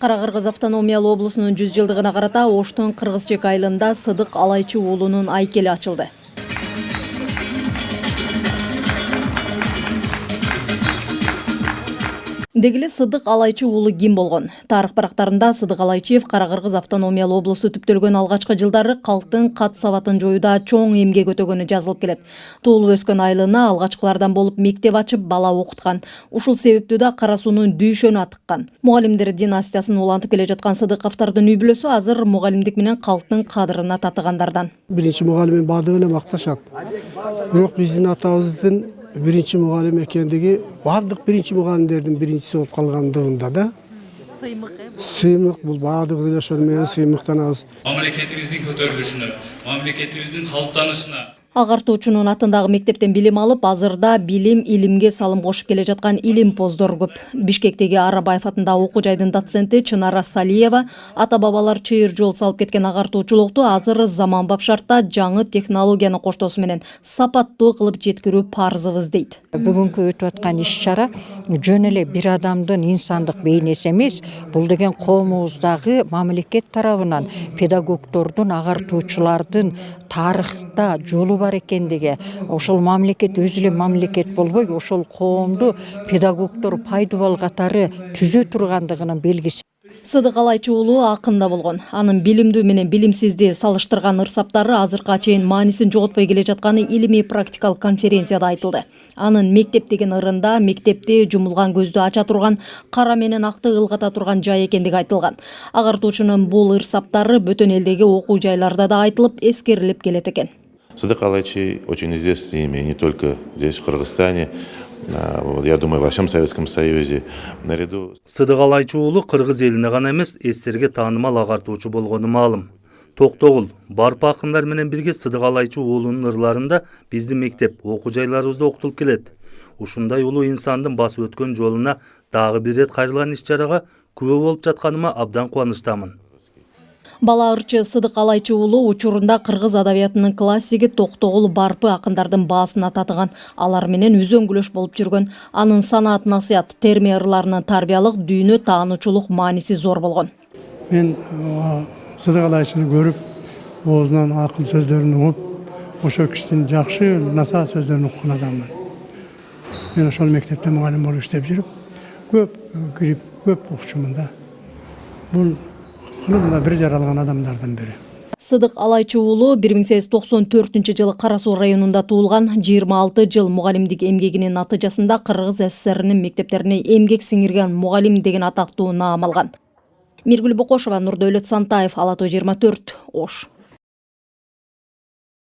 Кара-Кыргыз автономиялуу облусунун 100 жылдыгына карата Оштун Кыргызчек айылында Сыдык Алайчы уулунун айкели ачылды. Дегиле Сыдык Алайчы уулу ким болгон? Тарых барактарында Сыдык Алайчиев Кара-Кыргыз автономиялуу облусу түптөлгөн алгачкы жылдары калктын кат сабатын жоюуда чоң эмгек өтөгөнү жазылып келет. Туулуп өскөн айылына алгачкылардан болуп мектеп ачып, бала окуткан. Ушул себептүү да Кара суунун дүйшөнү атыккан. Мугалимдер династиясын улантып келе жаткан Сыдыковдордун үй бүлөсү азыр мугалимдик менен калктын кадырына татыгандардан. Биринчи мугалимин бардыгына макташат. Бирок биздин атабыздын биринчи мугалим экендиги бардык биринчи мугалимдердин биринчиси болуп калгандыгында да сыймык бул бардыгы да ошол менен сыймыктан аз. Мамлекетибиздин көтөрүлүшүнө, мамлекетибиздин калыптанышына Агартуучунун атындагы мектептен билим алып, азырда билим илимге салым кошуп келе жаткан илимпоздор көп. Бишкектеги Арабаев атындагы окуу жайдын доценти Чынара Салиева ата-бабалар чыйыр жол салып кеткен агартуучулукту азыр заманбап шартта жаңы технологияны коштоосу менен сапаттуу кылып жеткирүү парзыбыз дейт. Бүгүнкү өтүп аткан иш-чара жөн эле бир адамдын инсандык бейнеси эмес, бул деген коомубуздагы мамлекет тарабынан педагогдордун, агартуучулардын тарыхта жолу бар экендиги, ошол мамлекет өзү эле мамлекет болбой, ошол коомду педагогдор пайдубал катары түзө тургандыгынын белгиси. Сыдык Алайчы уулу акында болгон. Анын билимдүү менен билимсизди салыштырган ырсаптары азыркыга чейин маанисин жоготпой келе жатканы илимий практикалык конференцияда айтылды. Анын мектеп деген ырында мектепти жумулган көздү ача турган, кара менен акты ылгата турган жай экендиги айтылган. Агартуучунун бул ырсаптары бөтөн элдеги окуу жайларда да айтылып, эскерилип келет экен. Сыдык Алайчы очень известное имя не только здесь, в Кыргызстане, я думаю, во всем Советском Союзе. Наряду Сыдык Алайчы уулу Кыргыз элине гана эмес, эстерге таанымал агартуучу болгону маалым. Токтогул, барпы акындар менен бирге Сыдык Алайчы уулунун ырларында биздин мектеп, окуу жайларыбызда окутулуп келет. Ушундай улуу инсандын басып өткөн жолуна дагы бир рет кайрылган иш-чарага күбө болуп жатканыма абдан кубанычтамын. Бала ырчы Сыдык Алайчы уулу учурунда кыргыз адабиятынын классиги Токтогул барпы акындардын баасына татыган, алар менен үзөңгүлөш болуп жүргөн. Анын санаат насыят, терме ырларынын тарбиялык, дүйнө таануучулук мааниси зор болгон. Мен Сыдык Алайчыны көрүп, оозунан акыл сөздөрүн угуп, ошол кишинин жакшы насаат сөздөрүн уккан адаммын. Мен ошол мектепте мугалим болуп иштеп жүрүп, көп кирип, көп укчумун да. Бул кылымда бир жаралган адамдардан бири. Сыдык Алайчы уулу 1894 жылы Кара Суу районунда туулган, 26 жыл мугалимдик эмгегинин натыйжасында Кыргыз СССРинин мектептерине эмгек сиңирген мугалим деген атактуу наам алган. Миргүл Бокошова, Нурдөөлөт Сантаев, Ала Тоо 24, Ош.